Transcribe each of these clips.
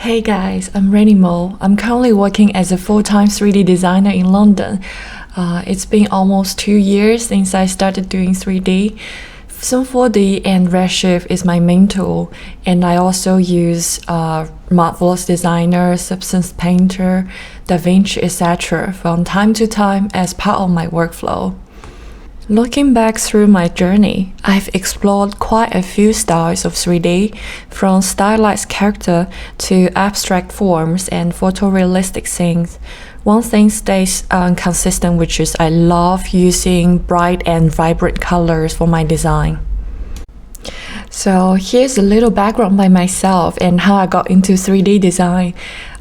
Hey guys, I'm Rainie. I'm currently working as a full-time 3D designer in London. It's been almost 2 years since I started doing 3D. Some 4D and Redshift is my main tool, and I also use Marvelous Designer, Substance Painter, DaVinci, etc. from time to time as part of my workflow. Looking back through my journey, I've explored quite a few styles of 3D, from stylized character to abstract forms and photorealistic scenes. One thing stays consistent, which is I love using bright and vibrant colors for my design. So here's a little background by myself and how I got into 3D design.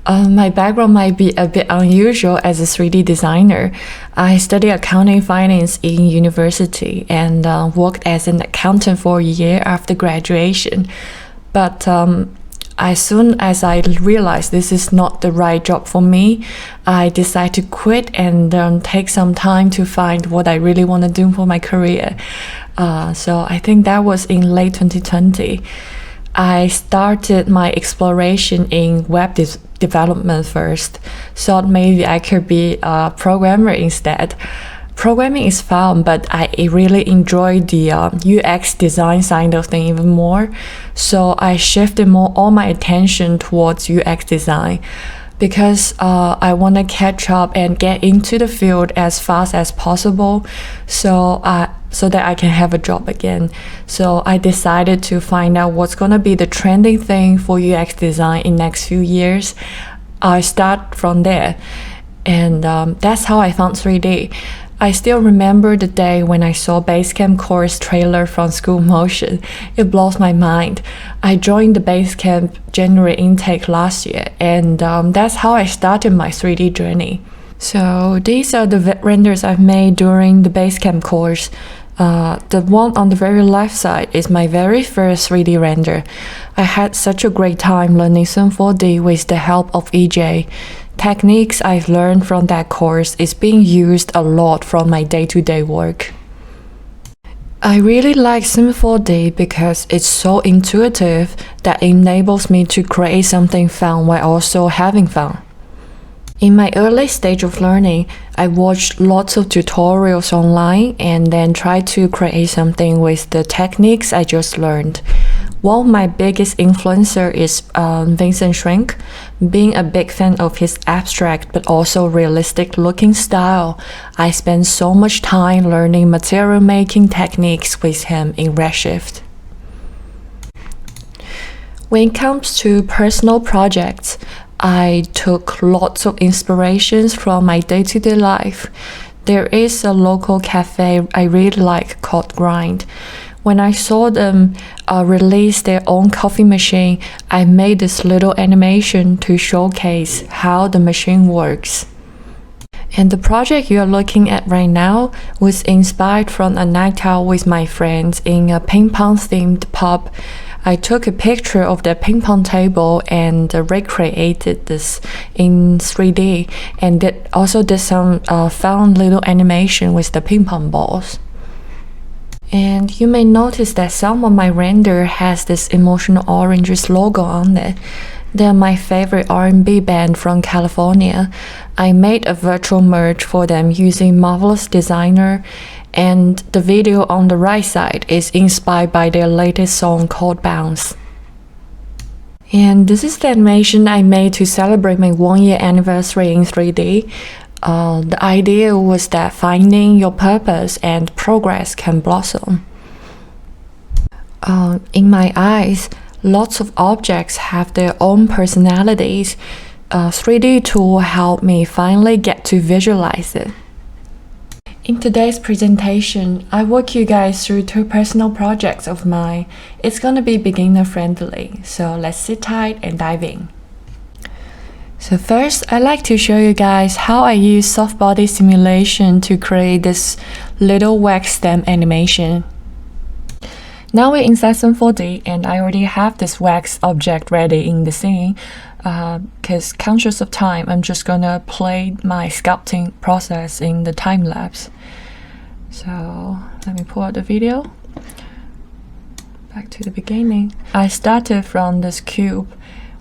My background might be a bit unusual as a 3D designer. I studied accounting finance in university and worked as an accountant for a year after graduation. But as soon as I realized this is not the right job for me, I decided to quit and take some time to find what I really want to do for my career. So I think that was in late 2020. I started my exploration in web development first, thought maybe I could be a programmer instead. Programming is fun, but I really enjoyed the UX design side of things even more. So I shifted all my attention towards UX design because I want to catch up and get into the field as fast as possible so that I can have a job again. So I decided to find out what's going to be the trending thing for UX design in next few years. I start from there, and that's how I found 3D. I still remember the day when I saw Basecamp course trailer from School Motion. It blows my mind. I joined the Basecamp January intake last year, and that's how I started my 3D journey. So these are the renders I've made during the Basecamp course. The one on the very left side is my very first 3D render. I had such a great time learning some 4D with the help of EJ. Techniques I've learned from that course is being used a lot from my day-to-day work. I really like Sim 4D because it's so intuitive that it enables me to create something fun while also having fun. In my early stage of learning, I watched lots of tutorials online and then tried to create something with the techniques I just learned. One of my biggest influencer is Vincent Shrink. Being a big fan of his abstract but also realistic looking style, I spent so much time learning material making techniques with him in Redshift. When it comes to personal projects, I took lots of inspirations from my day-to-day life. There is a local cafe I really like called Grind. When I saw them release their own coffee machine, I made this little animation to showcase how the machine works. And the project you're looking at right now was inspired from a night out with my friends in a ping pong themed pub. I took a picture of the ping pong table and recreated this in 3D and also did some fun little animation with the ping pong balls. And you may notice that some of my render has this Emotional Oranges logo on it. They're my favorite R&B band from California. I made a virtual merge for them using Marvelous Designer, and the video on the right side is inspired by their latest song called Bounce. And this is the animation I made to celebrate my 1-year anniversary in 3D. The idea was that finding your purpose and progress can blossom. In my eyes, lots of objects have their own personalities. A 3D tool helped me finally get to visualize it. In today's presentation, I walk you guys through 2 personal projects of mine. It's gonna be beginner friendly, so let's sit tight and dive in. So first, I'd like to show you guys how I use soft body simulation to create this little wax stem animation. Now we're inside Sim 4D and I already have this wax object ready in the scene. Because conscious of time, I'm just gonna play my sculpting process in the time lapse. So let me pull out the video. Back to the beginning. I started from this cube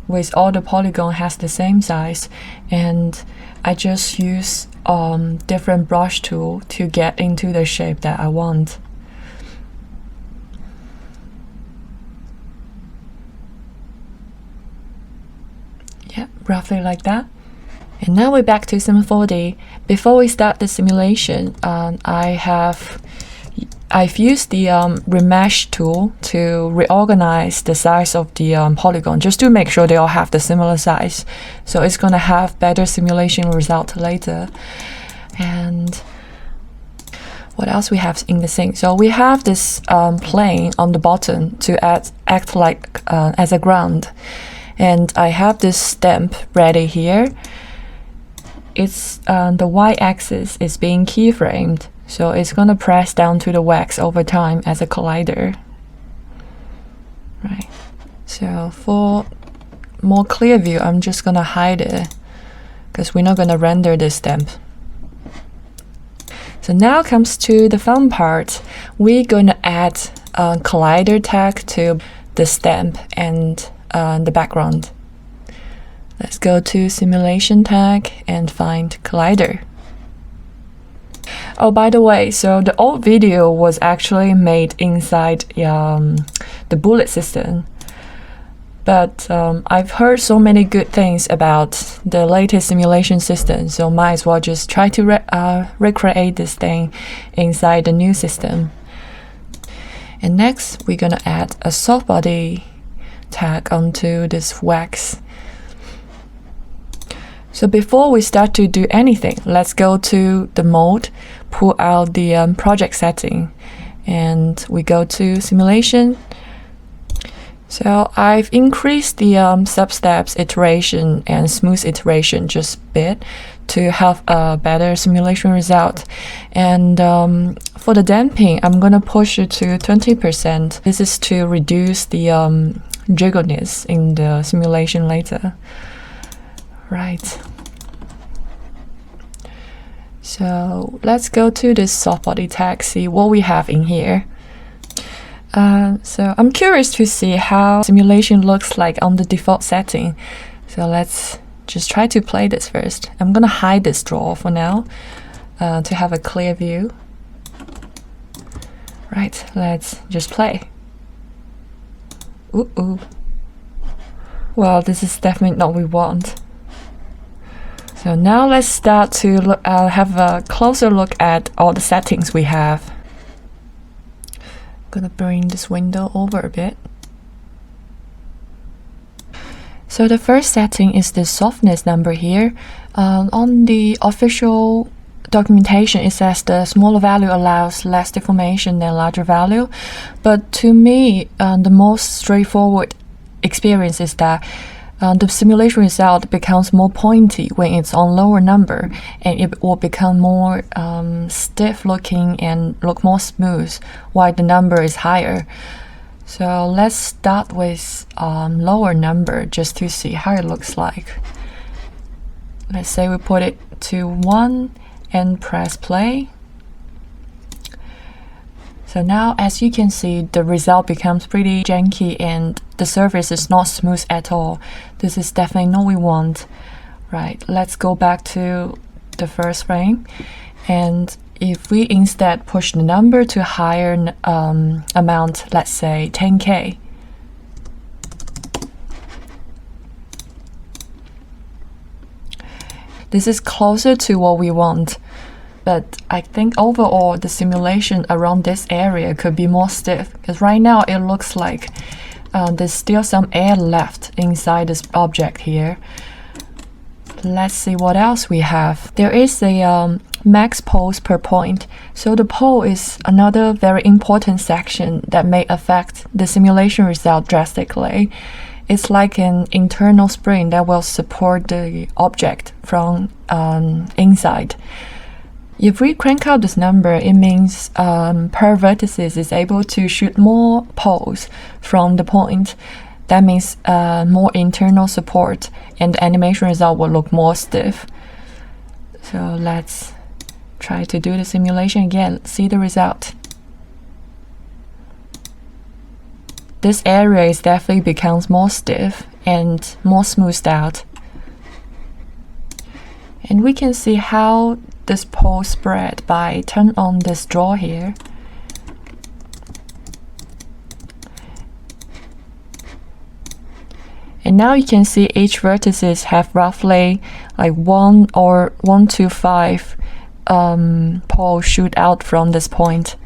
with all the polygon has the same size, and I just use different brush tool to get into the shape that I want. Yeah, roughly like that. And now we're back to Sim 4D. Before we start the simulation, I've used the remesh tool to reorganize the size of the polygon, just to make sure they all have the similar size. So it's gonna have better simulation result later. And what else we have in the scene? So we have this plane on the bottom to act like as a ground. And I have this stamp ready here. It's the y-axis is being keyframed, so it's gonna press down to the wax over time as a collider. Right. So for more clear view, I'm just gonna hide it because we're not gonna render this stamp. So now comes to the fun part. We're gonna add a collider tag to the stamp and the background. Let's go to simulation tag and find collider. Oh, by the way, so the old video was actually made inside the bullet system. But I've heard so many good things about the latest simulation system, so might as well just try to recreate this thing inside the new system. And next, we're gonna add a soft body tag onto this wax. So before we start to do anything, let's go to the mode, pull out the project setting, and we go to simulation. So I've increased the sub-steps iteration and smooth iteration just a bit to have a better simulation result. And for the damping, I'm gonna push it to 20%. This is to reduce the jiggleness in the simulation later. Right. So let's go to this soft body tag, see what we have in here. So I'm curious to see how simulation looks like on the default setting. So let's just try to play this first. I'm gonna hide this draw for now to have a clear view. Right, let's just play. Ooh. Well, this is definitely not what we want. So now let's start to look, have a closer look at all the settings we have. I'm gonna bring this window over a bit. So the first setting is the softness number here. On the official documentation, it says the smaller value allows less deformation than larger value. But to me, the most straightforward experience is that the simulation result becomes more pointy when it's on lower number, and it will become more stiff looking and look more smooth while the number is higher. So let's start with lower number just to see how it looks like. Let's say we put it to 1 and press play. So now, as you can see, the result becomes pretty janky and the surface is not smooth at all. This is definitely not what we want. Right, let's go back to the first frame. And if we instead push the number to higher amount, let's say 10K. This is closer to what we want. But I think overall the simulation around this area could be more stiff, because right now it looks like there's still some air left inside this object here. Let's see what else we have. There is a max pose per point. So the pole is another very important section that may affect the simulation result drastically. It's like an internal spring that will support the object from inside. If we crank out this number, it means per vertices is able to shoot more poles from the point. That means more internal support, and the animation result will look more stiff. So let's try to do the simulation again, see the result. This area is definitely becomes more stiff, and more smoothed out. And we can see how this pole spread by turn on this draw here. And now you can see each vertices have roughly like 1 or 1 to 5 poles shoot out from this point.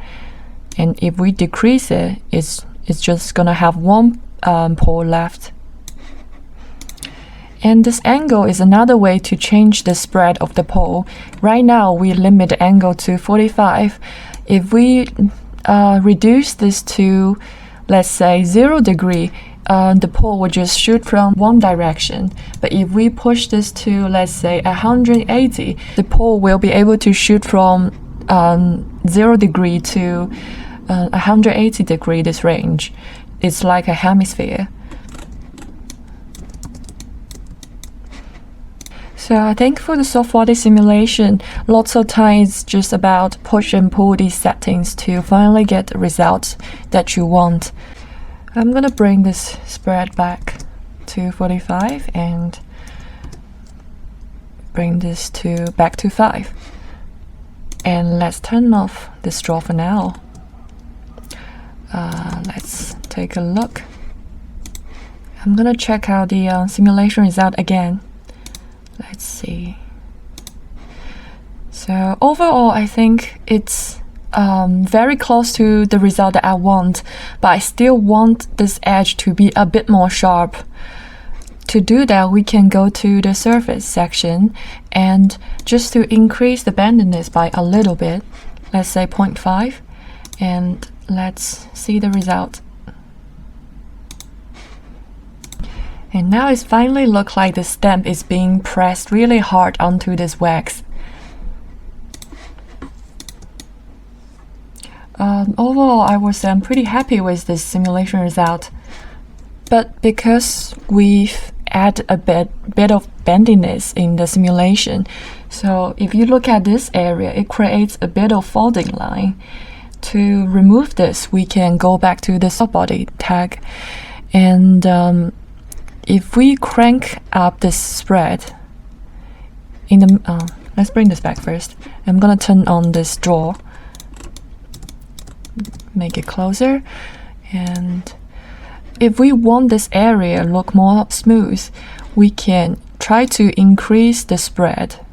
And if we decrease it, it's just gonna have 1 pole left. And this angle is another way to change the spread of the pole. Right now we limit the angle to 45. If we reduce this to, let's say, 0 degree, the pole will just shoot from one direction. But if we push this to, let's say, 180, the pole will be able to shoot from 0 degree to 180 degree, this range. It's like a hemisphere. So I think for the soft body simulation, lots of times it's just about push and pull these settings to finally get the results that you want. I'm gonna bring this spread back to 45 and bring this back to 5. And let's turn off this draw for now. Let's take a look. I'm gonna check out the simulation result again. Let's see. So overall, I think it's very close to the result that I want, but I still want this edge to be a bit more sharp. To do that, we can go to the surface section and just to increase the bendiness by a little bit, let's say 0.5, and let's see the result. And now it finally looks like the stamp is being pressed really hard onto this wax. Overall, I was pretty happy with this simulation result. But because we've added a bit of bendiness in the simulation, so if you look at this area, it creates a bit of folding line. To remove this, we can go back to the soft body tag, and if we crank up this spread in the let's bring this back first. I'm gonna turn on this draw, make it closer, and if we want this area look more smooth, we can try to increase the spread,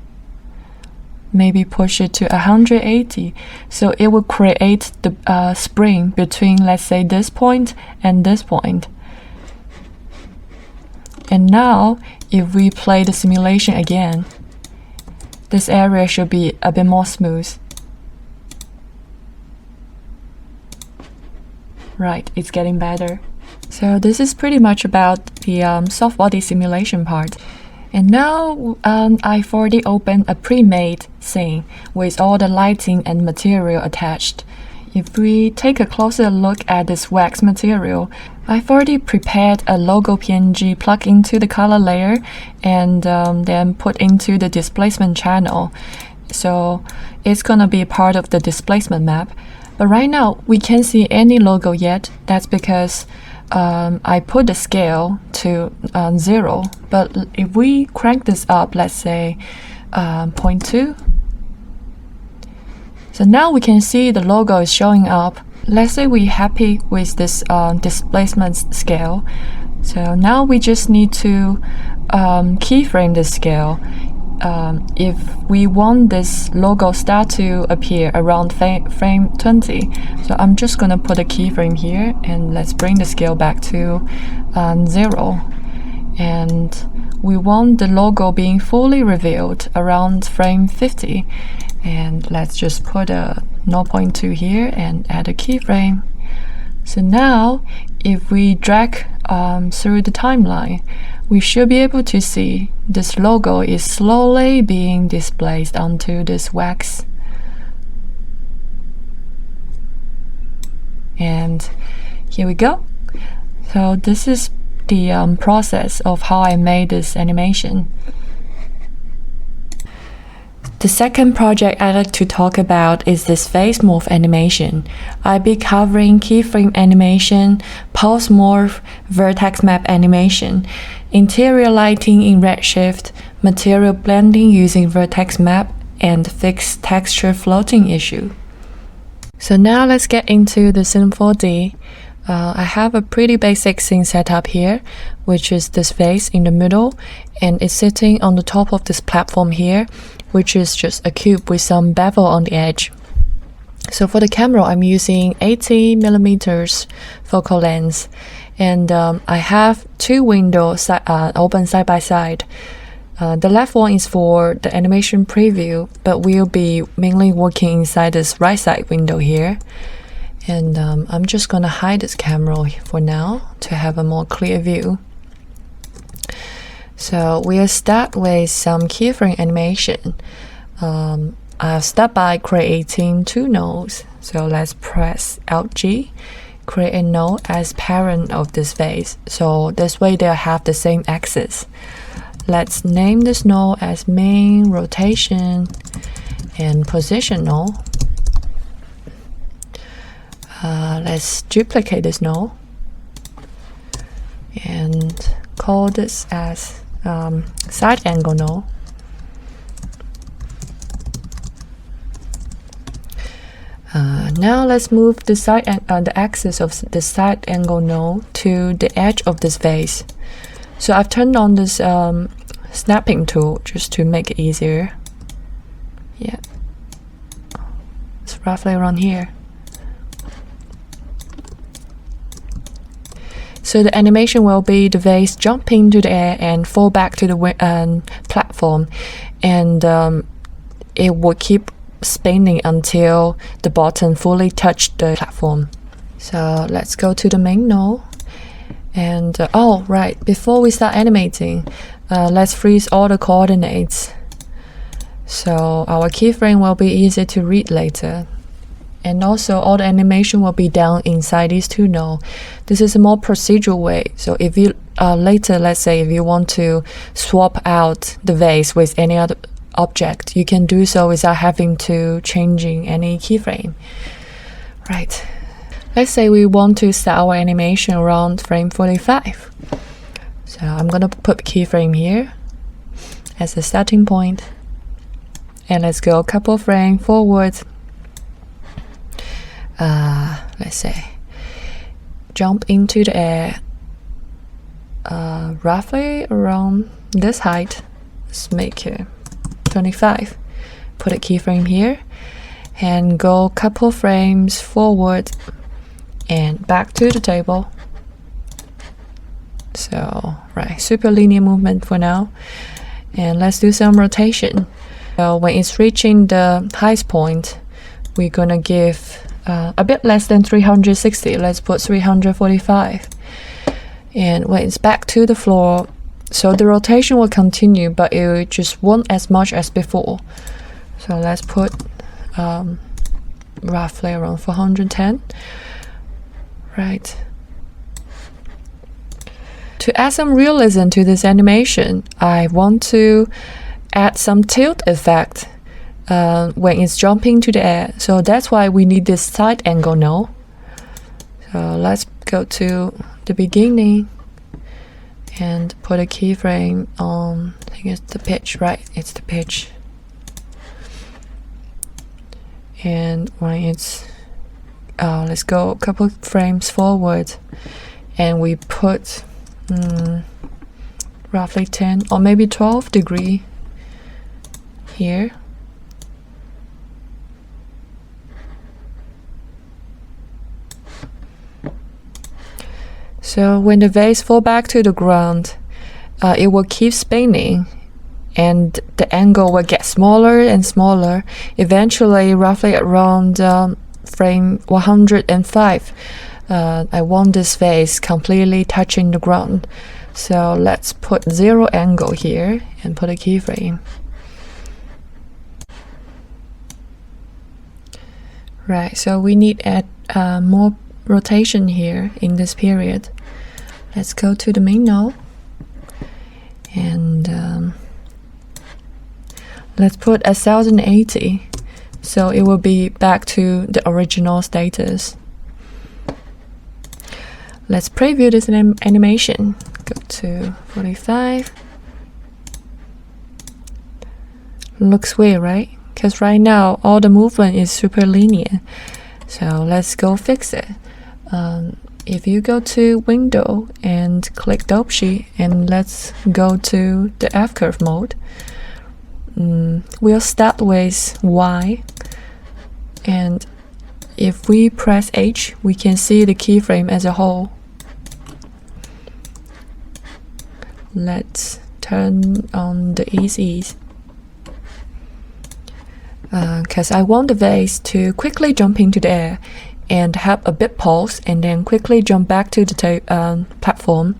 maybe push it to 180, so it will create the spring between, let's say, this point and this point. And now, if we play the simulation again, this area should be a bit more smooth. Right, it's getting better. So this is pretty much about the soft body simulation part. And now I've already opened a pre-made scene with all the lighting and material attached. If we take a closer look at this wax material, I've already prepared a logo PNG plug into the color layer and then put into the displacement channel. So it's gonna be part of the displacement map. But right now, we can't see any logo yet. That's because I put the scale to 0. But if we crank this up, let's say 0.2, so now we can see the logo is showing up. Let's say we're happy with this displacement scale. So now we just need to keyframe the scale. If we want this logo start to appear around frame 20, so I'm just gonna put a keyframe here and let's bring the scale back to 0. And we want the logo being fully revealed around frame 50. And let's just put a 0.2 here and add a keyframe. So now, if we drag through the timeline, we should be able to see this logo is slowly being displaced onto this wax. And here we go. So this is the process of how I made this animation. The second project I'd like to talk about is this Vase morph animation. I'll be covering keyframe animation, pulse morph, vertex map animation. interior lighting in Redshift, material blending using Vertex map, and fixed texture floating issue. So now let's get into the Sim 4D. I have a pretty basic scene setup here, which is this vase in the middle, and it's sitting on the top of this platform here, which is just a cube with some bevel on the edge. So for the camera, I'm using 80mm focal length, and I have two windows open side by side. The left one is for the animation preview, but we'll be mainly working inside this right side window here. And I'm just gonna hide this camera for now to have a more clear view. So we'll start with some keyframe animation. I'll start by creating two nodes. So let's press Alt G, create a node as parent of this vase. So this way they'll have the same axis. Let's name this node as main, rotation, and position node. Let's duplicate this node and call this as side angle node. Now let's move the axis of the side angle node to the edge of this vase. So I've turned on this snapping tool just to make it easier. Yeah, it's roughly around here. So the animation will be the vase jumping to the air and fall back to the platform, and it will keep spinning until the bottom fully touched the platform. So let's go to the main node. And oh right, before we start animating, let's freeze all the coordinates, so our keyframe will be easy to read later. And also all the animation will be done inside these two nodes. This is a more procedural way. So if you later, let's say if you want to swap out the vase with any other object, you can do so without having to changing any keyframe. Right. Let's say we want to start our animation around frame 45. So I'm gonna put keyframe here as a starting point. And let's go a couple frames forward. Let's say jump into the air roughly around this height. Let's make it 25. Put a keyframe here and go a couple frames forward and back to the table. So right, super linear movement for now. And let's do some rotation. So when it's reaching the highest point, we're gonna give a bit less than 360. Let's put 345. And when it's back to the floor, so the rotation will continue, but it just won't as much as before. So let's put roughly around 410. Right. To add some realism to this animation, I want to add some tilt effect when it's jumping to the air. So that's why we need this side angle node. So let's go to the beginning and put a keyframe on, I think it's the pitch, right? It's the pitch. And when it's, let's go a couple frames forward and we put roughly 10 or maybe 12 degree here. So when the vase falls back to the ground, it will keep spinning and the angle will get smaller and smaller. Eventually, roughly around frame 105, I want this vase completely touching the ground. So let's put 0 angle here and put a keyframe. Right, so we need to add more rotation here in this period. Let's go to the main node and let's put 1080, so it will be back to the original status. Let's preview this animation. go to 45. Looks weird, right? Because right now all the movement is super linear. So let's go fix it. If you go to Window and click Dope Sheet, and let's go to the F-curve mode. We'll start with Y, and if we press H, we can see the keyframe as a whole. Let's turn on the ease, because I want the vase to quickly jump into the air and have a bit pulse and then quickly jump back to the platform.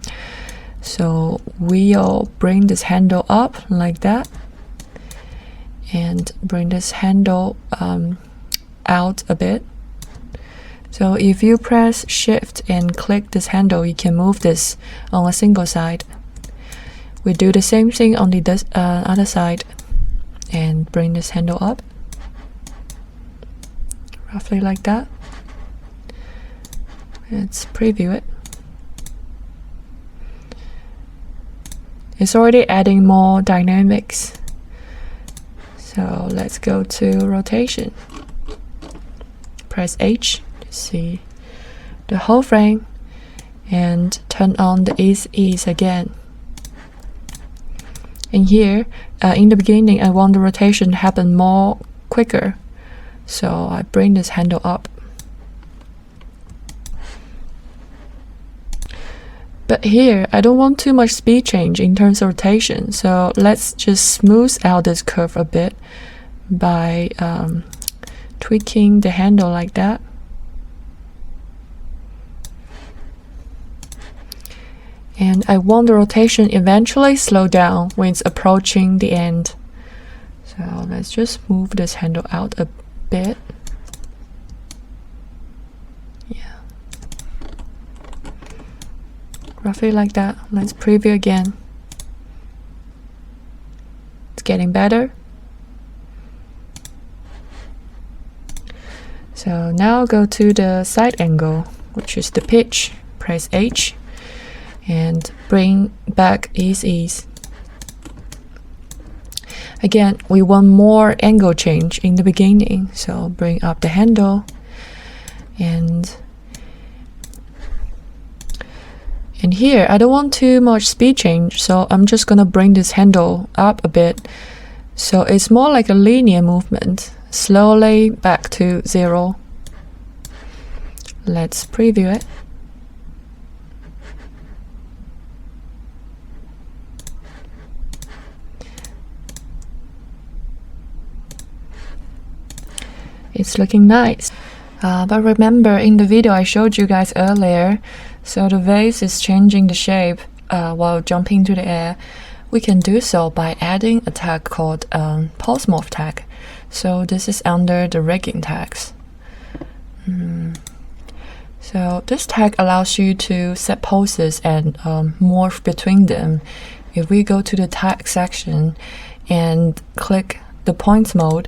So we'll bring this handle up like that and bring this handle out a bit. So if you press Shift and click this handle, you can move this on a single side. We do the same thing on the other side and bring this handle up roughly like that. Let's preview it. It's already adding more dynamics. So let's go to rotation. Press H to see the whole frame and turn on the ease again. And here, in the beginning, I want the rotation to happen more quicker. So I bring this handle up. But here, I don't want too much speed change in terms of rotation, so let's just smooth out this curve a bit by tweaking the handle like that. And I want the rotation eventually slow down when it's approaching the end. So let's just move this handle out a bit. Roughly like that. Let's preview again. It's getting better. So now go to the side angle, which is the pitch. Press H and bring back ease. Again, we want more angle change in the beginning, so bring up the handle and here, I don't want too much speed change, so I'm just gonna bring this handle up a bit. So it's more like a linear movement, slowly back to 0. Let's preview it. It's looking nice. But remember, in the video I showed you guys earlier, so the vase is changing the shape while jumping to the air. We can do so by adding a tag called Pulse Morph tag. So this is under the rigging tags. So this tag allows you to set pulses and morph between them. If we go to the tag section and click the points mode,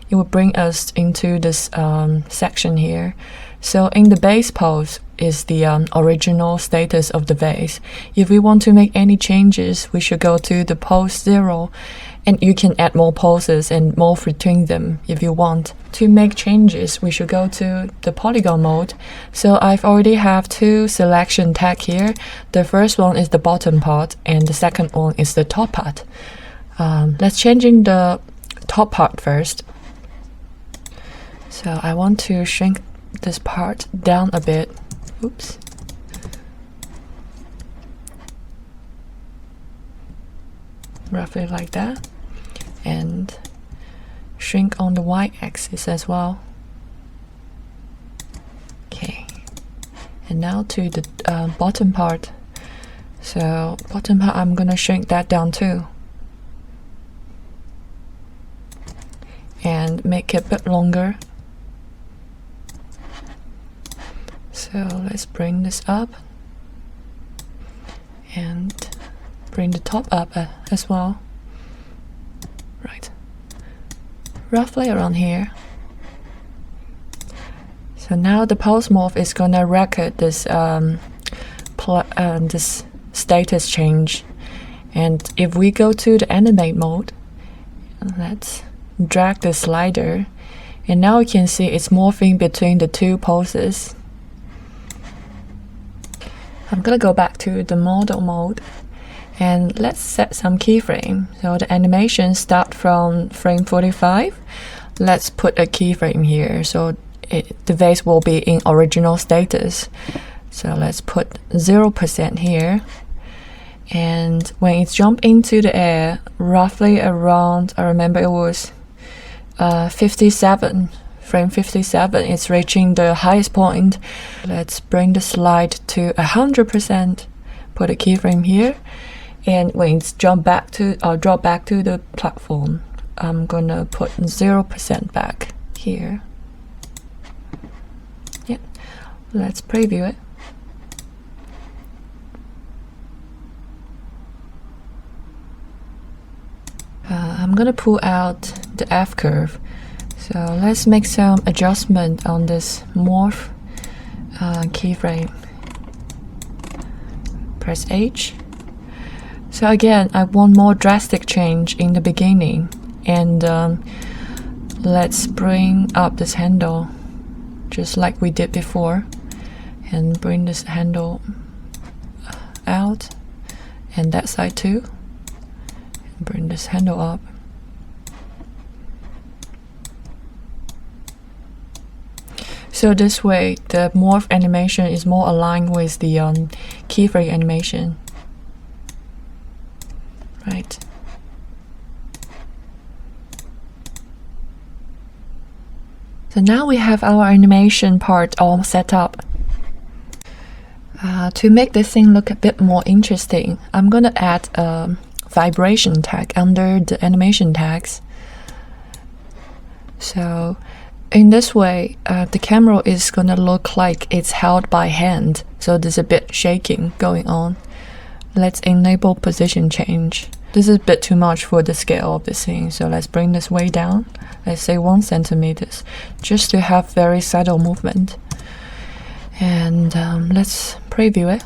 it will bring us into this section here. So in the base pose is the original status of the vase. If we want to make any changes, we should go to the pose 0, and you can add more poses and morph between them if you want. To make changes, we should go to the polygon mode. So I've already have 2 selection tag here. The first one is the bottom part, and the second one is the top part. Let's changing the top part first. So I want to shrink this part down a bit. Oops. Roughly like that. And shrink on the y-axis as well. Okay. And now to the bottom part. So bottom part, I'm gonna shrink that down too. And make it a bit longer. So let's bring this up and bring the top up as well. Right, roughly around here. So now the pulse morph is gonna record this this status change. And if we go to the animate mode, let's drag the slider, and now you can see it's morphing between the two poses. I'm gonna go back to the model mode, and let's set some keyframe. So the animation start from frame 45. Let's put a keyframe here, so the vase will be in original status. So let's put 0% here. And when it's jumped into the air, roughly around, I remember it was 57, frame 57, it's reaching the highest point. Let's bring the slide to 100%, put a keyframe here, and when it's drop back to the platform, I'm gonna put 0% back here. Yeah, let's preview it. I'm gonna pull out the F curve. So let's make some adjustment on this morph keyframe. Press H. So again, I want more drastic change in the beginning, and let's bring up this handle just like we did before, and bring this handle out, and that side too. Bring this handle up. So this way the morph animation is more aligned with the keyframe animation. Right. So now we have our animation part all set up. To make this thing look a bit more interesting, I'm gonna add a vibration tag under the animation tags. So in this way, the camera is gonna look like it's held by hand, so there's a bit shaking going on. Let's enable position change. This is a bit too much for the scale of this thing, so let's bring this way down. Let's say 1 centimeters, just to have very subtle movement. And let's preview it.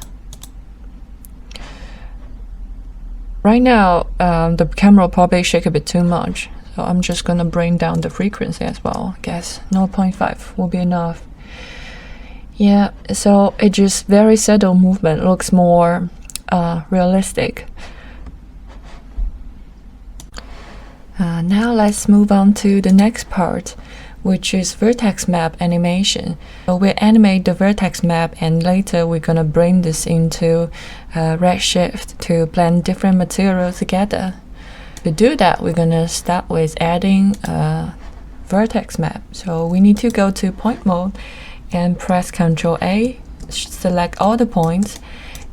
Right now, the camera probably shake a bit too much, so I'm just gonna bring down the frequency as well. I guess 0.5 will be enough. Yeah, so it just very subtle movement, looks more realistic. Now let's move on to the next part, which is vertex map animation. So we animate the vertex map, and later we're gonna bring this into Redshift to blend different materials together. To do that, we're gonna start with adding a vertex map. So we need to go to point mode and press Ctrl A, select all the points,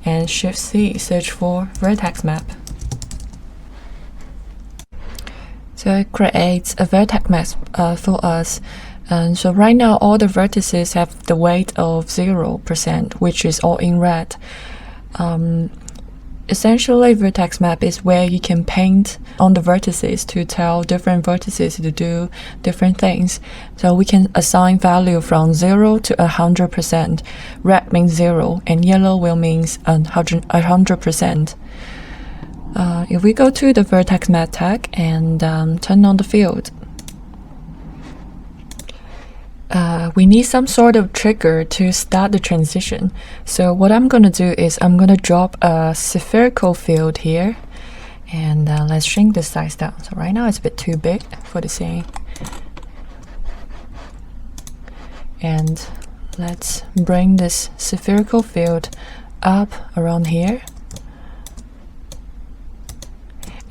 and Shift C, search for vertex map. So it creates a vertex map for us. And so right now all the vertices have the weight of 0%, which is all in red. Essentially, vertex map is where you can paint on the vertices to tell different vertices to do different things. So we can assign value from 0 to 100%. Red means 0, and yellow will means 100%. If we go to the vertex map tag and turn on the field, we need some sort of trigger to start the transition. So what I'm going to do is I'm going to drop a spherical field here, and let's shrink the size down. So right now it's a bit too big for the scene. And let's bring this spherical field up around here.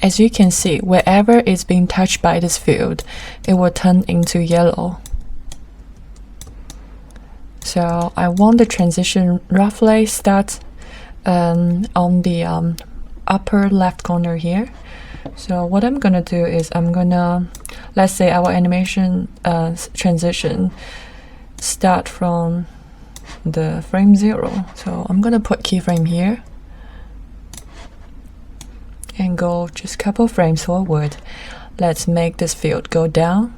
As you can see, wherever it's being touched by this field, it will turn into yellow. So I want the transition roughly start on the upper left corner here. So what I'm gonna do is I'm gonna, let's say our animation transition start from the frame 0. So I'm gonna put keyframe here and go just a couple frames forward. Let's make this field go down.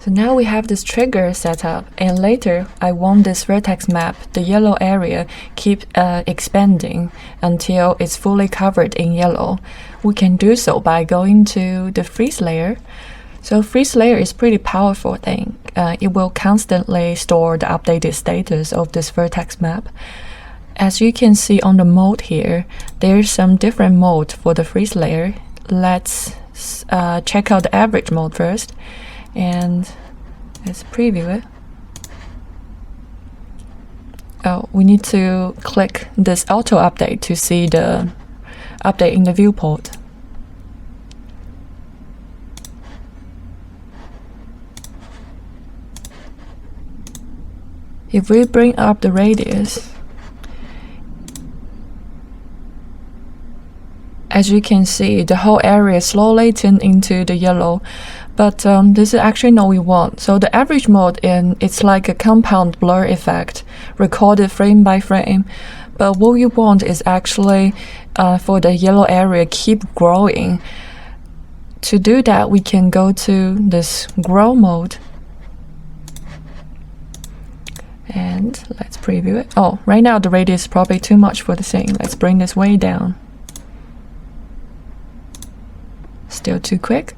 So now we have this trigger set up, and later I want this vertex map, the yellow area, keep expanding until it's fully covered in yellow. We can do so by going to the freeze layer. So freeze layer is pretty powerful thing. It will constantly store the updated status of this vertex map. As you can see on the mode here, there's some different mode for the freeze layer. Let's check out the average mode first, and let's preview it. Oh, we need to click this auto update to see the update in the viewport. If we bring up the radius, as you can see, the whole area slowly turned into the yellow, but this is actually not what we want. So the average mode, it's like a compound blur effect, recorded frame by frame. But what we want is actually for the yellow area keep growing. To do that, we can go to this grow mode. And let's preview it. Oh, right now the radius is probably too much for the thing. Let's bring this way down. Still too quick.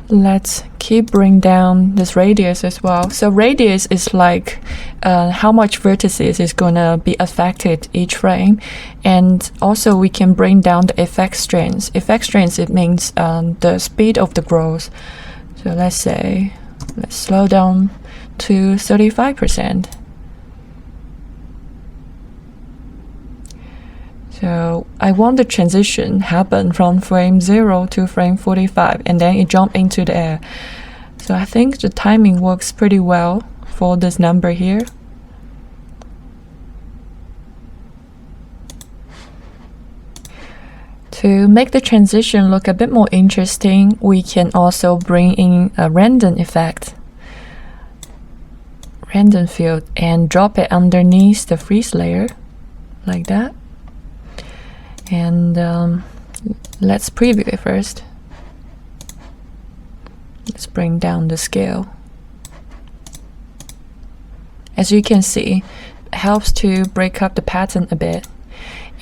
Let's keep bring down this radius as well. So radius is like how much vertices is gonna be affected each frame, and also we can bring down the effect strength. Effect strength, it means the speed of the growth. So let's say, let's slow down to 35%. So I want the transition happen from frame 0 to frame 45, and then it jump into the air. So I think the timing works pretty well for this number here. To make the transition look a bit more interesting, we can also bring in a random effect, random field, and drop it underneath the freeze layer, like that. And let's preview it first. Let's bring down the scale. As you can see, it helps to break up the pattern a bit.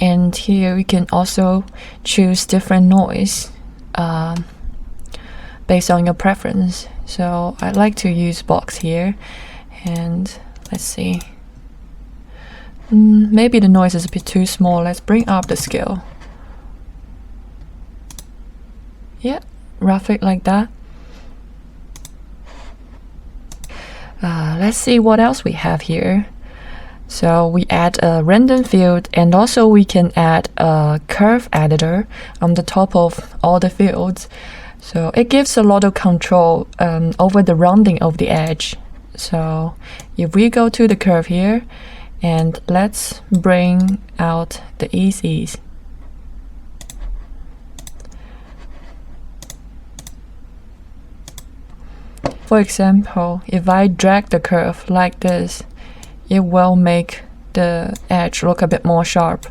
And here we can also choose different noise based on your preference. So I like to use box here, and let's see. Maybe the noise is a bit too small. Let's bring up the scale. Yeah, rough it like that. Let's see what else we have here. So we add a random field, and also we can add a curve editor on the top of all the fields. So it gives a lot of control over the rounding of the edge. So if we go to the curve here, and let's bring out the ease. For example, if I drag the curve like this, it will make the edge look a bit more sharp.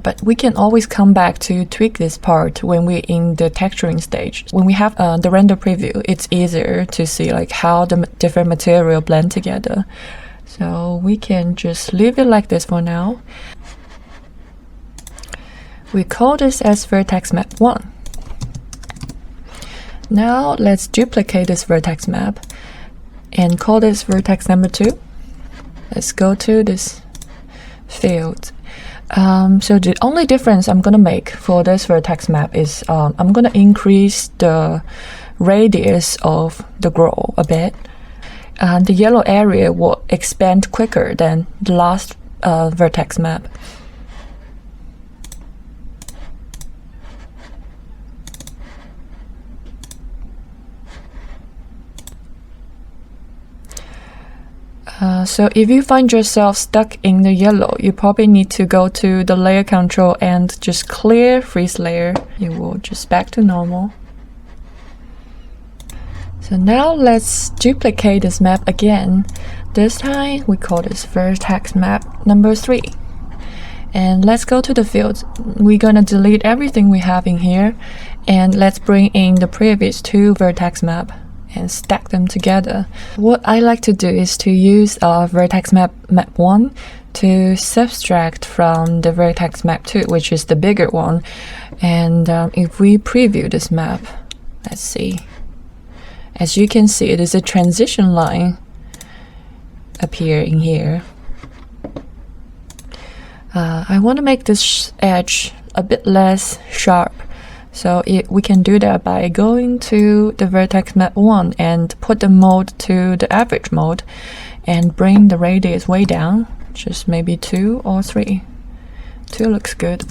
But we can always come back to tweak this part when we're in the texturing stage. When we have the render preview, it's easier to see like how the different material blend together. So we can just leave it like this for now. We call this as vertex map 1. Now let's duplicate this vertex map and call this vertex number 2. Let's go to this field. So the only difference I'm gonna make for this vertex map is I'm gonna increase the radius of the grow a bit. The yellow area will expand quicker than the last vertex map. So if you find yourself stuck in the yellow, you probably need to go to the layer control and just clear freeze layer. It will just back to normal. So now let's duplicate this map again. This time we call this Vertex map number 3. And let's go to the field. We're gonna delete everything we have in here, and let's bring in the previous 2 vertex map and stack them together. What I like to do is to use vertex map 1 to subtract from the vertex map 2, which is the bigger one. And if we preview this map, let's see. As you can see, there's a transition line appearing here. I want to make this edge a bit less sharp, so we can do that by going to the vertex map 1 and put the mode to the average mode and bring the radius way down, just maybe 2 or 3. 2 looks good.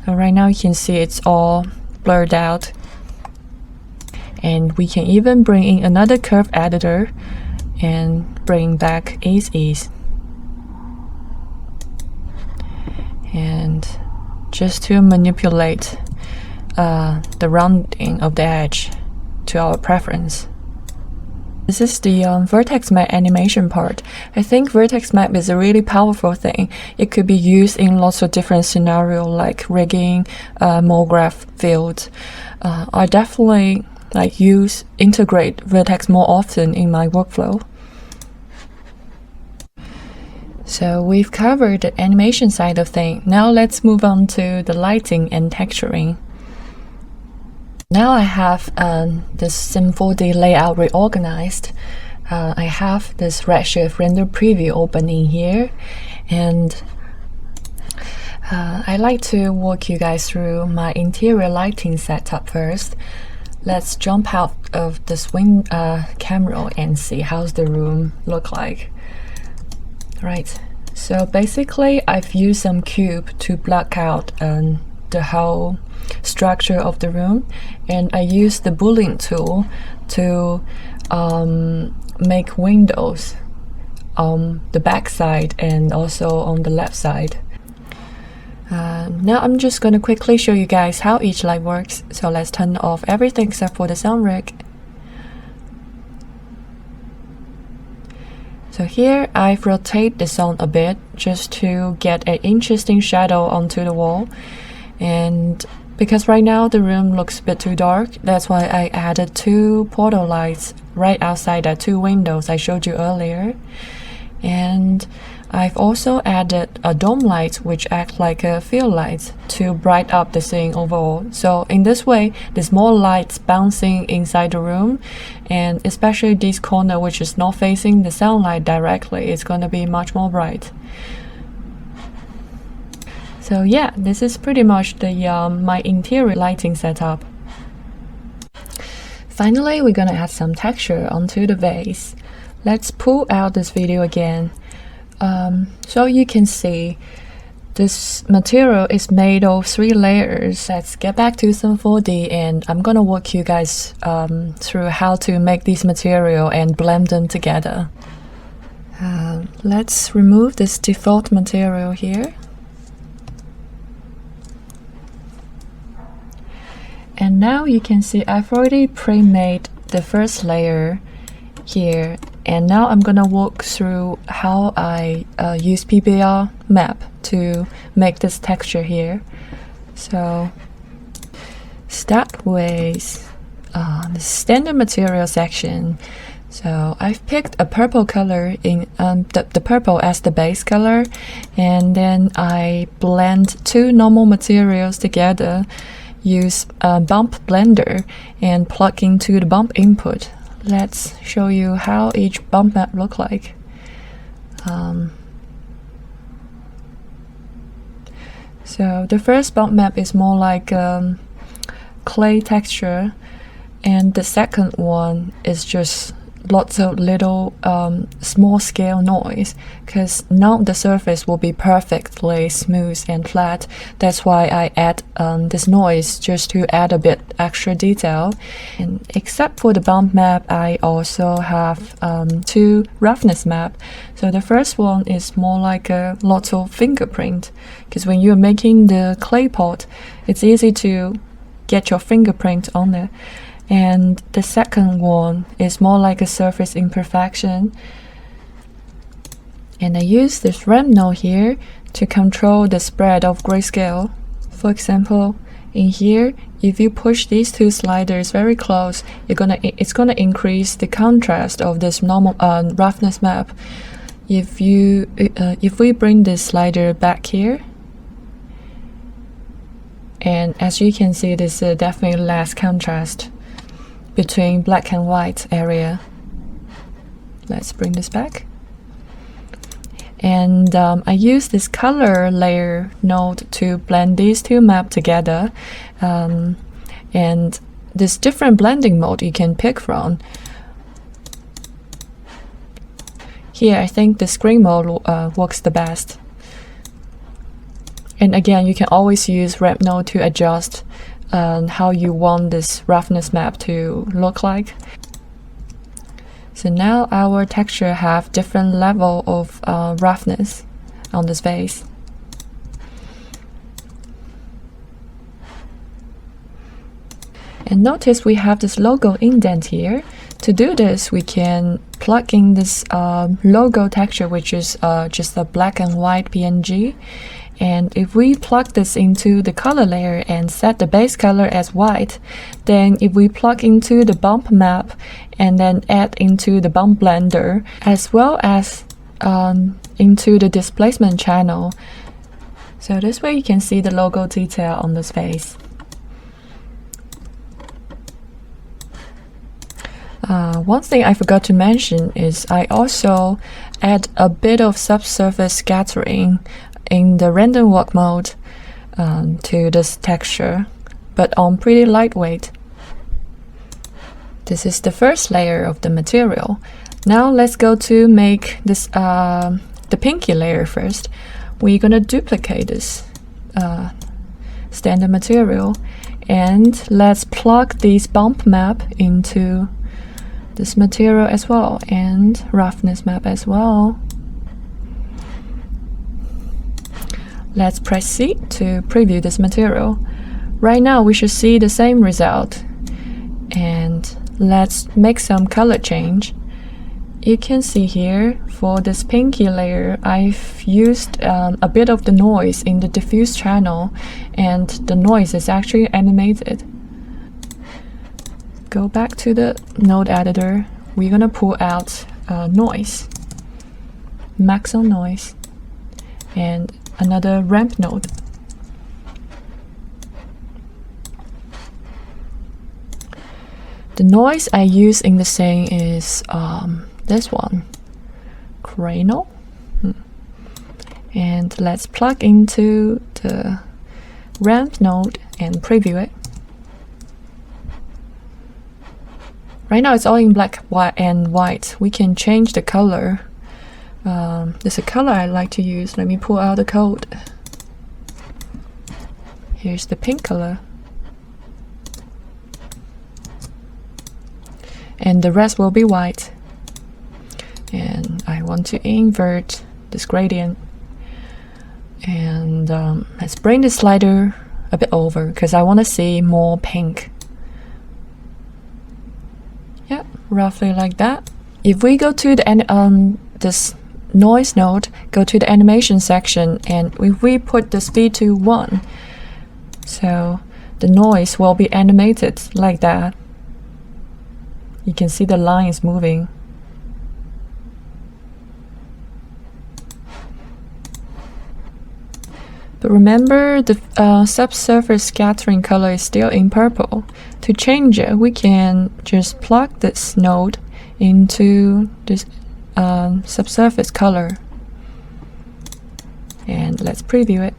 So right now you can see it's all blurred out. And we can even bring in another curve editor and bring back ease. And just to manipulate the rounding of the edge to our preference. This is the vertex map animation part. I think vertex map is a really powerful thing. It could be used in lots of different scenarios like rigging, MoGraph fields. I definitely integrate vertex more often in my workflow. So we've covered the animation side of things. Now let's move on to the lighting and texturing. Now I have this Sim 4D layout reorganized. I have this Redshift render preview opening here, and I like to walk you guys through my interior lighting setup first. Let's jump out of this camera and see how's the room look like. Right, so basically I've used some cube to block out the whole structure of the room, and I used the Boolean tool to make windows on the back side and also on the left side. Now I'm just going to quickly show you guys how each light works. So let's turn off everything except for the sound rig. So here I've rotated the sound a bit just to get an interesting shadow onto the wall. And because right now the room looks a bit too dark, that's why I added 2 portal lights right outside the 2 windows I showed you earlier. And I've also added a dome light which act like a field light to brighten up the scene overall. So in this way, there's more lights bouncing inside the room, and especially this corner which is not facing the sunlight directly, it's going to be much more bright. So yeah, this is pretty much the my interior lighting setup. Finally, we're gonna add some texture onto the vase. Let's pull out this video again. So you can see this material is made of 3 layers. Let's get back to Sim 4D, and I'm gonna walk you guys through how to make these material and blend them together. Let's remove this default material here. And now you can see I've already pre-made the first layer here, and now I'm gonna walk through how I use PBR map to make this texture here. So start with the standard material section. So I've picked a purple color in the purple as the base color, and then I blend 2 normal materials together. Use a bump blender and plug into the bump input. Let's show you how each bump map look like. So the first bump map is more like clay texture, and the second one is just lots of little small scale noise, because now the surface will be perfectly smooth and flat. That's why I add this noise just to add a bit extra detail. And except for the bump map, I also have 2 roughness map. So the first one is more like a lot of fingerprint, because when you're making the clay pot, it's easy to get your fingerprint on there. And the second one is more like a surface imperfection. And I use this ramp node here to control the spread of grayscale. For example, in here, if you push these two sliders very close, it's gonna increase the contrast of this normal roughness map. If we bring this slider back here, and as you can see, there's definitely less contrast between black and white area. Let's bring this back. And I use this color layer node to blend these two maps together. And this different blending mode you can pick from. Here, I think the screen mode works the best. And again, you can always use ramp node to adjust how you want this roughness map to look like. So now our texture have different level of roughness on this vase. And notice we have this logo indent here. To do this, we can plug in this logo texture, which is just a black and white PNG. And if we plug this into the color layer and set the base color as white, then if we plug into the bump map and then add into the bump blender, as well as into the displacement channel, so this way you can see the logo detail on this face. One thing I forgot to mention is I also add a bit of subsurface scattering in the random walk mode to this texture, but on pretty lightweight. This is the first layer of the material. Now let's go to make this the pinky layer first. We're gonna duplicate this standard material, and let's plug this bump map into this material as well, and roughness map as well. Let's press C to preview this material. Right now we should see the same result. And let's make some color change. You can see here for this pinky layer, I've used a bit of the noise in the diffuse channel, and the noise is actually animated. Go back to the node editor. We're gonna pull out noise, Maxon noise, and another ramp node. The noise I use in the scene is this one, Rainie. And let's plug into the ramp node and preview it. Right now it's all in black, white, and white. We can change the color. There's a color I like to use. Let me pull out the code. Here's the pink color. And the rest will be white. And I want to invert this gradient. And let's bring the slider a bit over because I want to see more pink. Yeah, roughly like that. If we go to the this noise node, go to the animation section, and if we put the speed to 1, so the noise will be animated like that. You can see the line is moving. But remember, the subsurface scattering color is still in purple. To change it, we can just plug this node into this subsurface color. And let's preview it.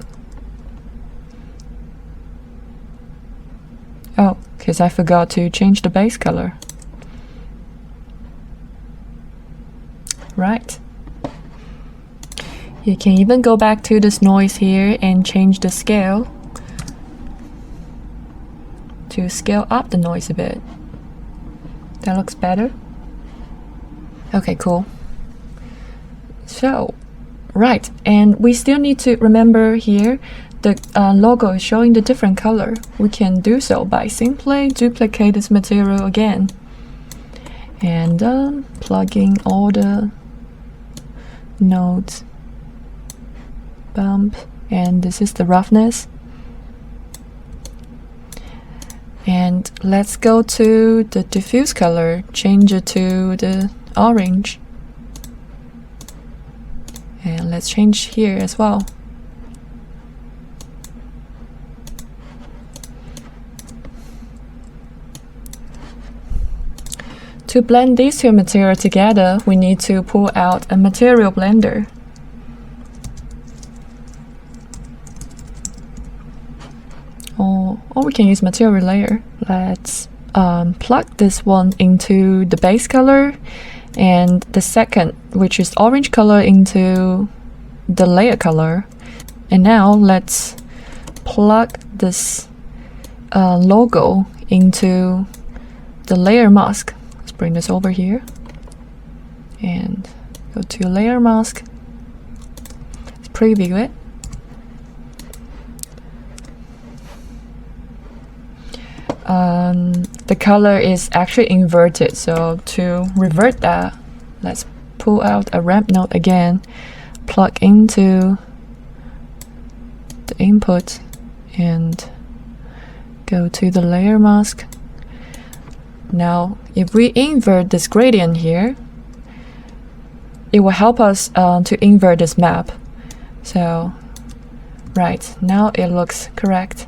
Oh, because I forgot to change the base color. Right. You can even go back to this noise here and change the scale to scale up the noise a bit. That looks better. Okay, cool. So, right, and we still need to remember here the logo is showing the different color, we can do so by simply duplicate this material again and plugging all the nodes, bump, and this is the roughness. And let's go to the diffuse color, change it to the orange, and let's change here as well. To blend these two materials together, we need to pull out a material blender. Or we can use material layer. Let's plug this one into the base color, and the second, which is orange color, into the layer color. And now let's plug this logo into the layer mask. Let's bring this over here and go to layer mask. Let's preview it. The color is actually inverted, so to revert that, let's pull out a ramp node again, plug into the input and go to the layer mask. Now if we invert this gradient here, it will help us to invert this map. So right, now it looks correct.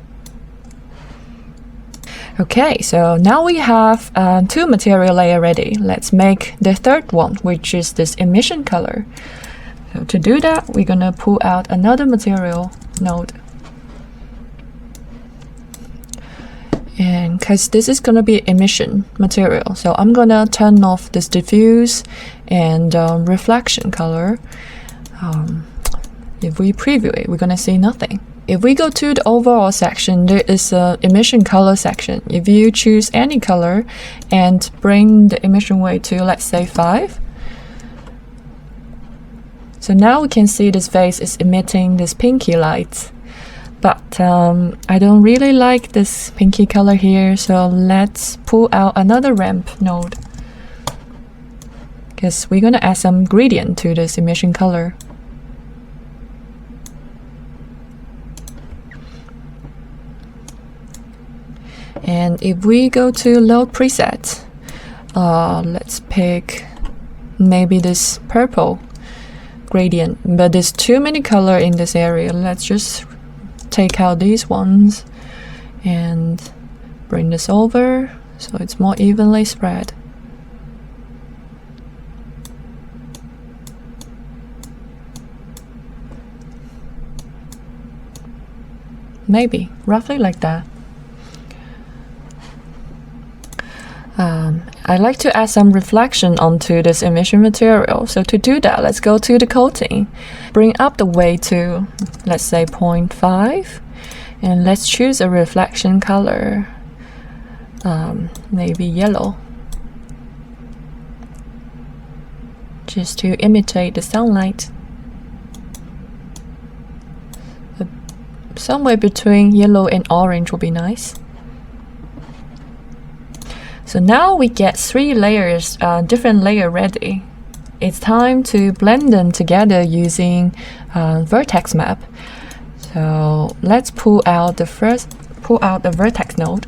Okay, so now we have two material layers ready. Let's make the third one, which is this emission color. So to do that, we're gonna pull out another material node. And because this is gonna be emission material, so I'm gonna turn off this diffuse and reflection color. If we preview it, we're gonna see nothing. If we go to the overall section, there is a emission color section. If you choose any color and bring the emission weight to, let's say, 5. So now we can see this vase is emitting this pinky light. But I don't really like this pinky color here, so let's pull out another ramp node, because we're gonna add some gradient to this emission color. And if we go to load preset, let's pick maybe this purple gradient, but there's too many color in this area. Let's just take out these ones and bring this over so it's more evenly spread. Maybe roughly like that. I like to add some reflection onto this emission material. So to do that, let's go to the coating. Bring up the weight to, let's say, 0.5. And let's choose a reflection color. Maybe yellow. Just to imitate the sunlight. Somewhere between yellow and orange will be nice. So now we get 3 layers, different layer ready. It's time to blend them together using Vertex map. So let's pull out the Vertex node.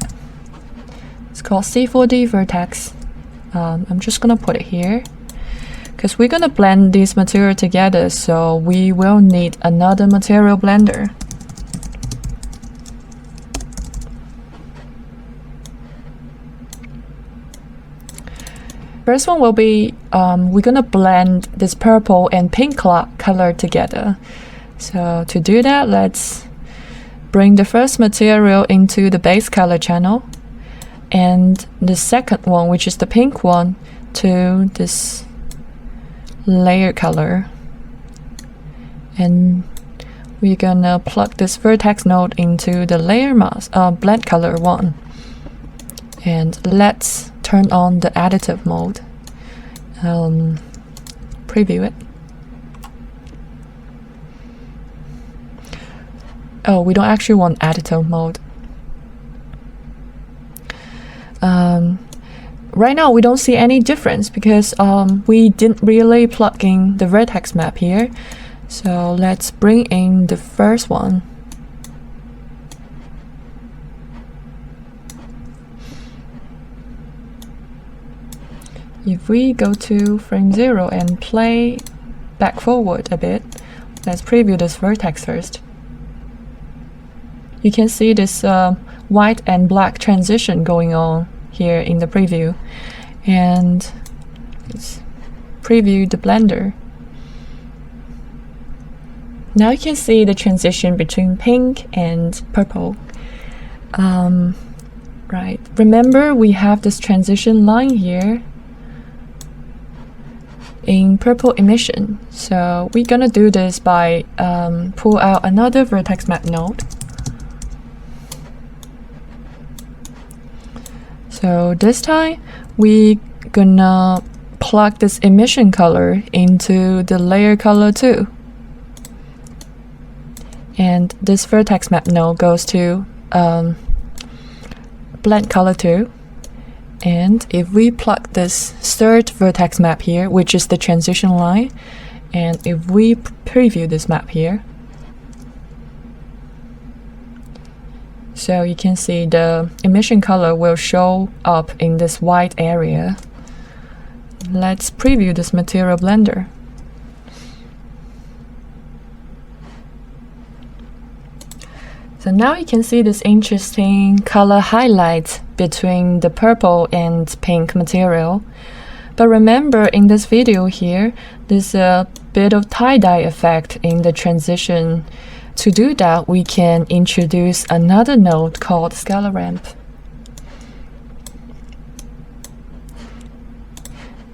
It's called C4D Vertex. I'm just gonna put it here because we're gonna blend these material together, so we will need another material blender. First one will be, we're gonna blend this purple and pink color together. So to do that, let's bring the first material into the base color channel, and the second one, which is the pink one, to this layer color. And we're gonna plug this vertex node into the layer mask, blend color one. And let's turn on the additive mode. Preview it. Oh, we don't actually want editor mode. Right now we don't see any difference because we didn't really plug in the vertex map here. So let's bring in the first one. If we go to frame 0 and play back forward a bit, let's preview this vertex first. You can see this white and black transition going on here in the preview. And let's preview the blender. Now you can see the transition between pink and purple. Right. Remember, we have this transition line here in purple emission. So we're gonna do this by pull out another vertex map node. So this time we gonna plug this emission color into the layer color 2. And this vertex map node goes to blend color 2. And if we plug this third vertex map here, which is the transition line, and if we preview this map here, so you can see the emission color will show up in this white area. Let's preview this material blender. So now you can see this interesting color highlight between the purple and pink material. But remember, in this video here, there's a bit of tie-dye effect in the transition. To do that, we can introduce another node called scalar ramp.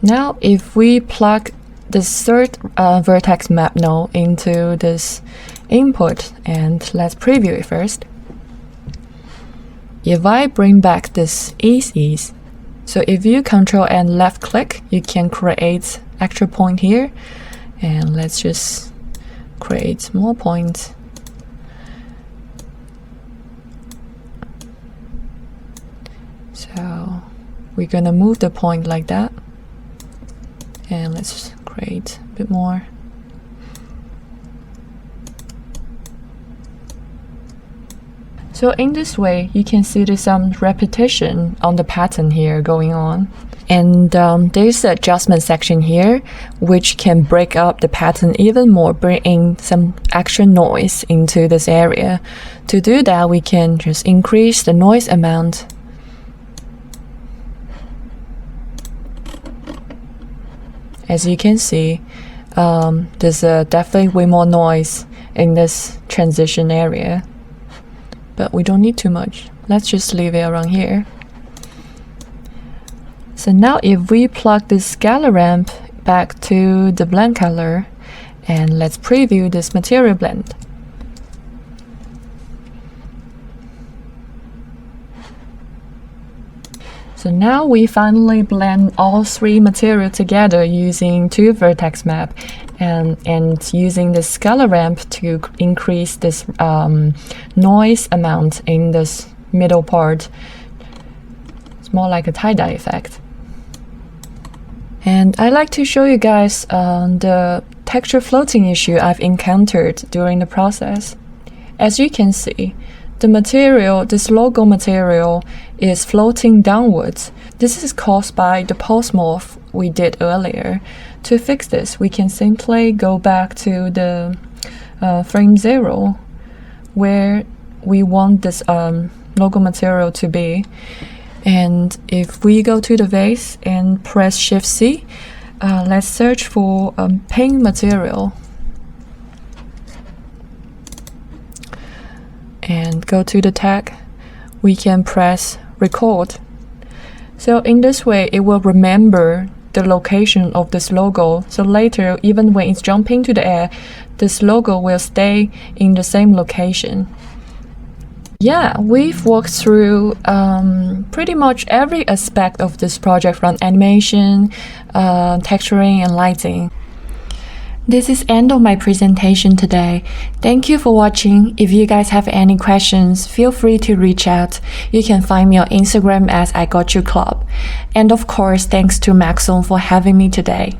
Now, if we plug this third vertex map node into this input, and let's preview it first. If I bring back this ease, so if you control and left click, you can create extra point here, and let's just create more points. So we're gonna move the point like that, and let's create a bit more. So in this way, you can see there's some repetition on the pattern here going on. And there's an adjustment section here, which can break up the pattern even more, bring in some extra noise into this area. To do that, we can just increase the noise amount. As you can see, there's definitely way more noise in this transition area. But we don't need too much. Let's just leave it around here. So now if we plug this scalar ramp back to the blend color, and let's preview this material blend. So now we finally blend all 3 materials together using 2 vertex map and using the scalar ramp to increase this noise amount in this middle part. It's more like a tie-dye effect. And I'd like to show you guys the texture floating issue I've encountered during the process. As you can see, the material, this logo material, is floating downwards. This is caused by the pulse morph we did earlier. To fix this, we can simply go back to the frame 0, where we want this logo material to be. And if we go to the vase and press Shift C, let's search for pink material. And go to the tag, we can press record. So in this way, it will remember the location of this logo. So later, even when it's jumping to the air, this logo will stay in the same location. Yeah, we've walked through pretty much every aspect of this project, from animation, texturing, and lighting. This is end of my presentation today. Thank you for watching. If you guys have any questions, feel free to reach out. You can find me on Instagram as I Got You Club. And of course, thanks to Maxon for having me today.